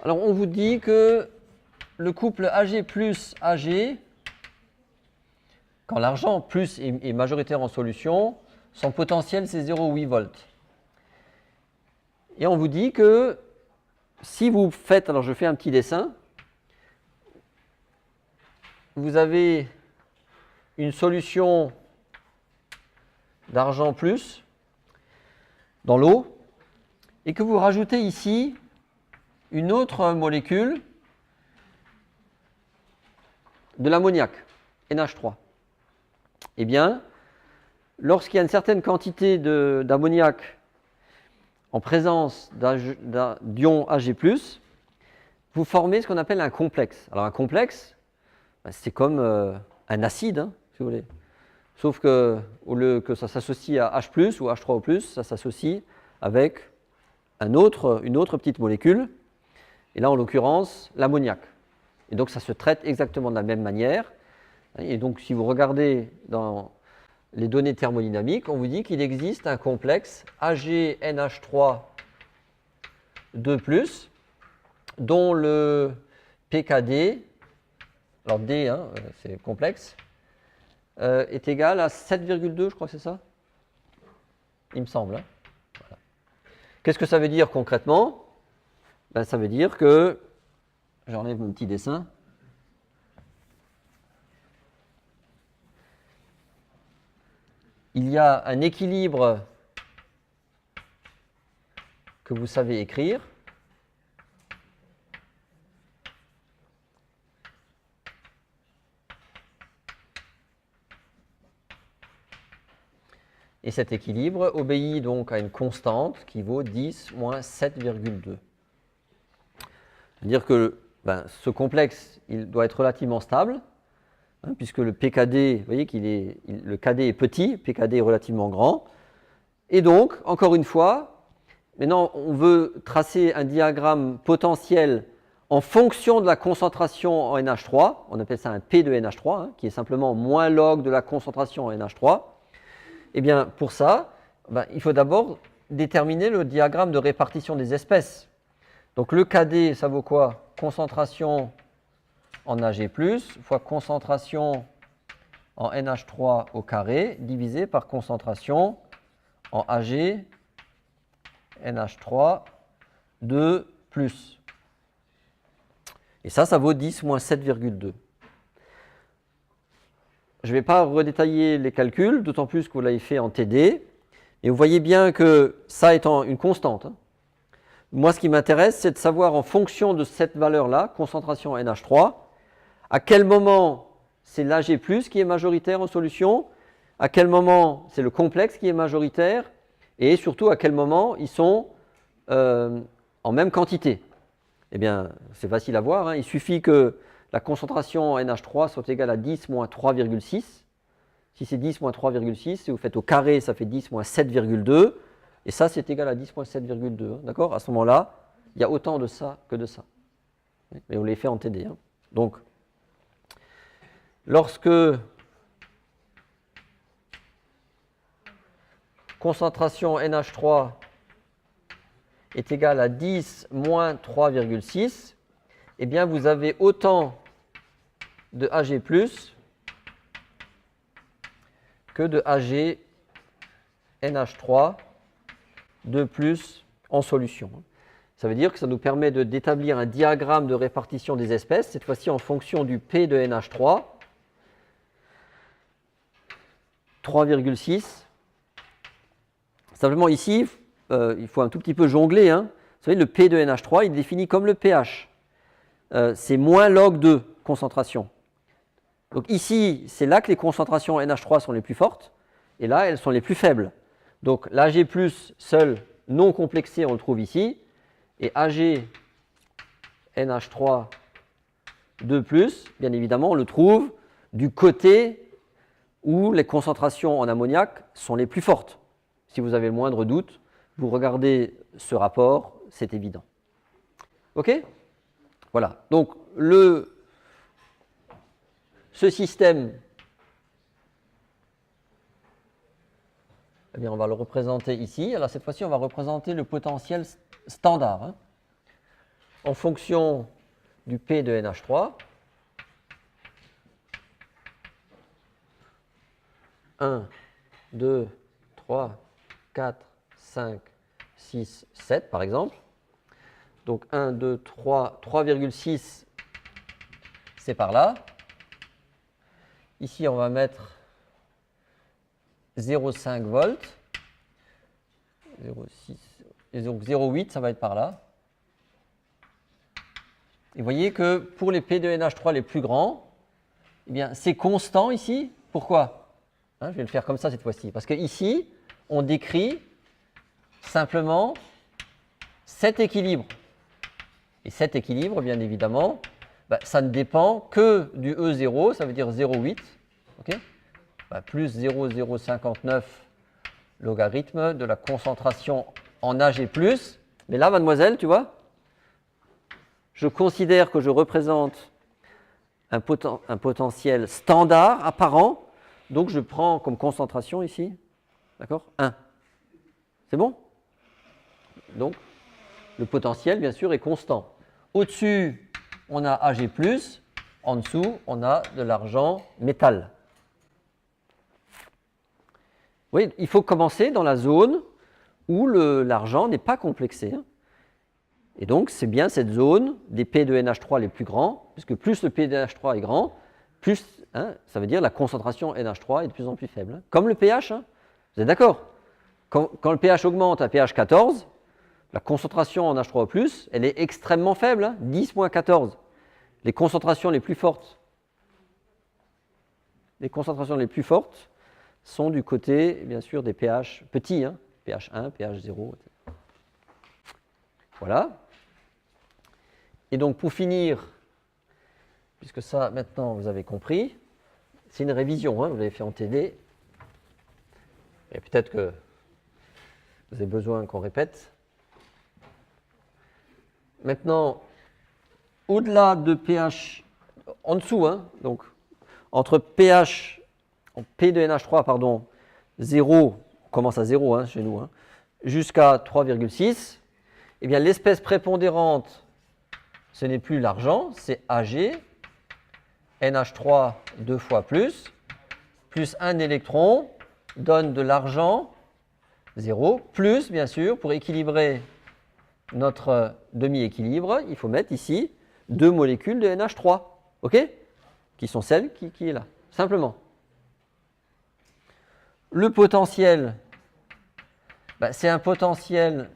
Alors, on vous dit que le couple Ag plus Ag, quand l'argent plus est majoritaire en solution, son potentiel c'est 0,8 volts. Et on vous dit que si vous faites, alors je fais un petit dessin, vous avez une solution d'argent plus dans l'eau et que vous rajoutez ici une autre molécule de l'ammoniac, NH3. Eh bien, lorsqu'il y a une certaine quantité d'ammoniac en présence d'ion Ag+, vous formez ce qu'on appelle un complexe. Alors un complexe, c'est comme un acide, hein, si vous voulez. Sauf que, au lieu que ça s'associe à H+, ou H3O+, ça s'associe avec une autre petite molécule, et là en l'occurrence l'ammoniac. Et donc ça se traite exactement de la même manière. Et donc si vous regardez dans les données thermodynamiques, on vous dit qu'il existe un complexe AgNH3 2+, dont le pKd, alors D, hein, c'est complexe, est égal à 7,2, je crois que c'est ça? Il me semble. Hein. Voilà. Qu'est-ce que ça veut dire concrètement? Ben, ça veut dire que, j'enlève mon petit dessin, il y a un équilibre que vous savez écrire. Et cet équilibre obéit donc à une constante qui vaut 10 moins 7,2. C'est-à-dire que ce complexe, il doit être relativement stable, hein, puisque le pKd, vous voyez le Kd est petit, pKd est relativement grand. Et donc, encore une fois, maintenant on veut tracer un diagramme potentiel en fonction de la concentration en NH3, on appelle ça un P de NH3, hein, qui est simplement moins log de la concentration en NH3. Eh bien, pour ça, il faut d'abord déterminer le diagramme de répartition des espèces. Donc le Kd, ça vaut quoi? Concentration en Ag+, fois concentration en NH3 au carré, divisé par concentration en Ag, NH3, 2+. Et ça vaut 10 moins 7,2. Je ne vais pas redétailler les calculs, d'autant plus que vous l'avez fait en TD. Et vous voyez bien que ça étant une constante, hein, moi ce qui m'intéresse, c'est de savoir en fonction de cette valeur-là, concentration NH3, à quel moment c'est l'Ag+ qui est majoritaire en solution, à quel moment c'est le complexe qui est majoritaire, et surtout à quel moment ils sont en même quantité. Eh bien, c'est facile à voir, hein, il suffit que la concentration en NH3 soit égale à 10 moins 3,6. Si c'est 10 moins 3,6, si vous faites au carré, ça fait 10 moins 7,2. Et ça, c'est égal à 10 moins 7,2. Hein, d'accord? À ce moment-là, il y a autant de ça que de ça. Mais on les fait en TD. Hein. Donc, lorsque concentration NH3 est égale à 10 moins 3,6, eh bien, vous avez autant de Ag+ que de Ag NH3 2+ en solution. Ça veut dire que ça nous permet d'établir un diagramme de répartition des espèces, cette fois-ci en fonction du P de NH3, 3,6. Simplement ici, il faut un tout petit peu jongler. Hein. Vous savez, le P de NH3, il est défini comme le pH. C'est moins log 2 concentration. Donc ici, c'est là que les concentrations NH3 sont les plus fortes, et là, elles sont les plus faibles. Donc l'Ag+ seul, non complexé, on le trouve ici, et Ag NH3 2+, bien évidemment, on le trouve du côté où les concentrations en ammoniac sont les plus fortes. Si vous avez le moindre doute, vous regardez ce rapport, c'est évident. OK? Voilà. Donc ce système, eh bien, on va le représenter ici. Alors cette fois-ci, on va représenter le potentiel standard. Hein. en fonction du P de NH3. 1, 2, 3, 4, 5, 6, 7 par exemple. Donc 1, 2, 3, 3,6 c'est par là. Ici on va mettre 0,5 volts. 0,6 et donc 0,8 ça va être par là. Et vous voyez que pour les P de NH3 les plus grands, eh bien c'est constant ici. Pourquoi? Je vais le faire comme ça cette fois-ci. Parce que ici, on décrit simplement cet équilibre. Et cet équilibre, bien évidemment, ça ne dépend que du E0, ça veut dire 0,8. Okay, plus 0,059 logarithme de la concentration en Ag+. Mais là, mademoiselle, tu vois, je considère que je représente un potentiel standard apparent. Donc, je prends comme concentration ici, d'accord, 1. C'est bon? Donc, le potentiel, bien sûr, est constant. Au-dessus, on a Ag+, en dessous, on a de l'argent métal. Oui, il faut commencer dans la zone où l'argent n'est pas complexé. Et donc, c'est bien cette zone des P de NH3 les plus grands, puisque plus le P de NH3 est grand, plus, ça veut dire la concentration NH3 est de plus en plus faible. Comme le pH, vous êtes d'accord? Quand le pH augmente à pH 14, la concentration en H3O+, elle est extrêmement faible, 10-14. Les concentrations les plus fortes sont du côté, bien sûr, des pH petits, pH 1, pH 0, etc. Voilà. Et donc, pour finir, puisque ça, maintenant, vous avez compris, c'est une révision, vous l'avez fait en TD, et peut-être que vous avez besoin qu'on répète. Maintenant, au-delà de pH, en dessous, donc entre pH, P de NH3, pardon, 0, on commence à 0 chez nous, jusqu'à 3,6, eh bien l'espèce prépondérante, ce n'est plus l'argent, c'est Ag, NH3 2 fois plus un électron donne de l'argent 0, plus bien sûr, pour équilibrer notre demi-équilibre, il faut mettre ici 2 molécules de NH3, ok? Qui sont celles qui est là, simplement. Le potentiel, c'est un potentiel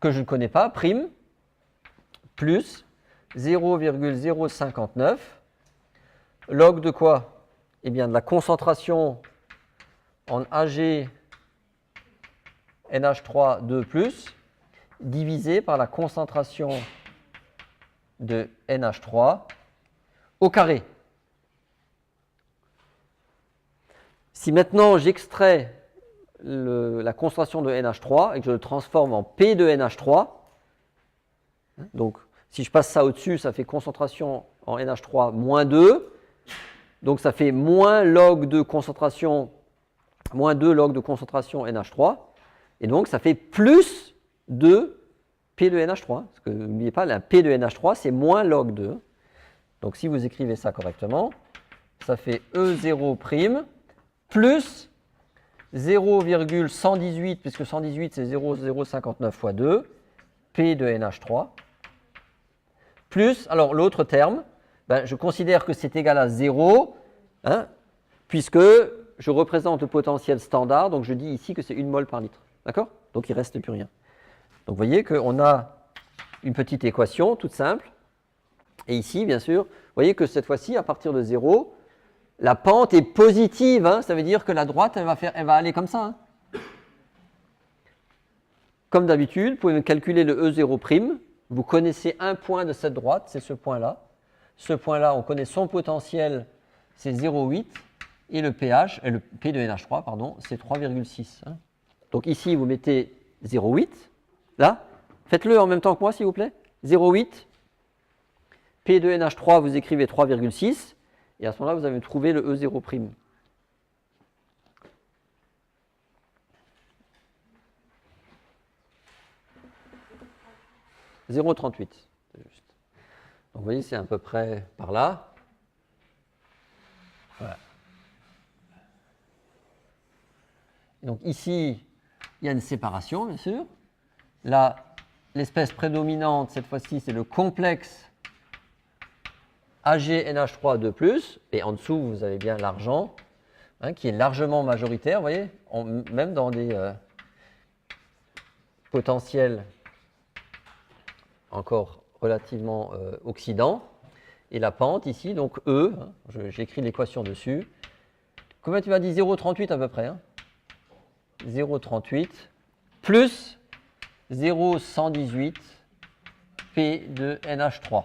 que je ne connais pas, prime, plus 0,059, log de quoi? Eh bien de la concentration en Ag NH3 2+, divisé par la concentration de NH3 au carré. Si maintenant j'extrais la concentration de NH3 et que je le transforme en P de NH3, donc si je passe ça au-dessus, ça fait concentration en NH3 moins 2, donc ça fait moins log de concentration, moins 2 log de concentration NH3, et donc ça fait plus de P de NH3, parce que n'oubliez pas, la P de NH3 c'est moins log 2. Donc si vous écrivez ça correctement, ça fait E0' plus 0,118, puisque 118 c'est 0,059 fois 2, P de NH3, plus, alors l'autre terme, je considère que c'est égal à 0, puisque je représente le potentiel standard, donc je dis ici que c'est 1 mol par litre. D'accord? Donc il ne reste plus rien. Donc vous voyez qu'on a une petite équation toute simple. Et ici, bien sûr, vous voyez que cette fois-ci, à partir de 0, la pente est positive. Ça veut dire que la droite, elle va aller comme ça. Comme d'habitude, vous pouvez calculer le E0'. Vous connaissez un point de cette droite, c'est ce point-là. Ce point-là, on connaît son potentiel, c'est 0,8. Et le pH, le P de NH3, pardon, c'est 3,6. Donc ici, vous mettez 0,8. Là, faites-le en même temps que moi, s'il vous plaît. 0,8. P de NH3, vous écrivez 3,6. Et à ce moment-là, vous avez trouvé le E0'. 0,38. Donc vous voyez, c'est à peu près par là. Voilà. Donc ici, il y a une séparation, bien sûr. Là, l'espèce prédominante, cette fois-ci, c'est le complexe AgNH3 2+, et en dessous, vous avez bien l'argent, hein, qui est largement majoritaire, vous voyez, même dans des potentiels encore relativement oxydants. Et la pente ici, donc E, hein, j'écris l'équation dessus. Combien tu m'as dit? 0,38 à peu près, hein, 0,38 plus 0,118 P de NH3.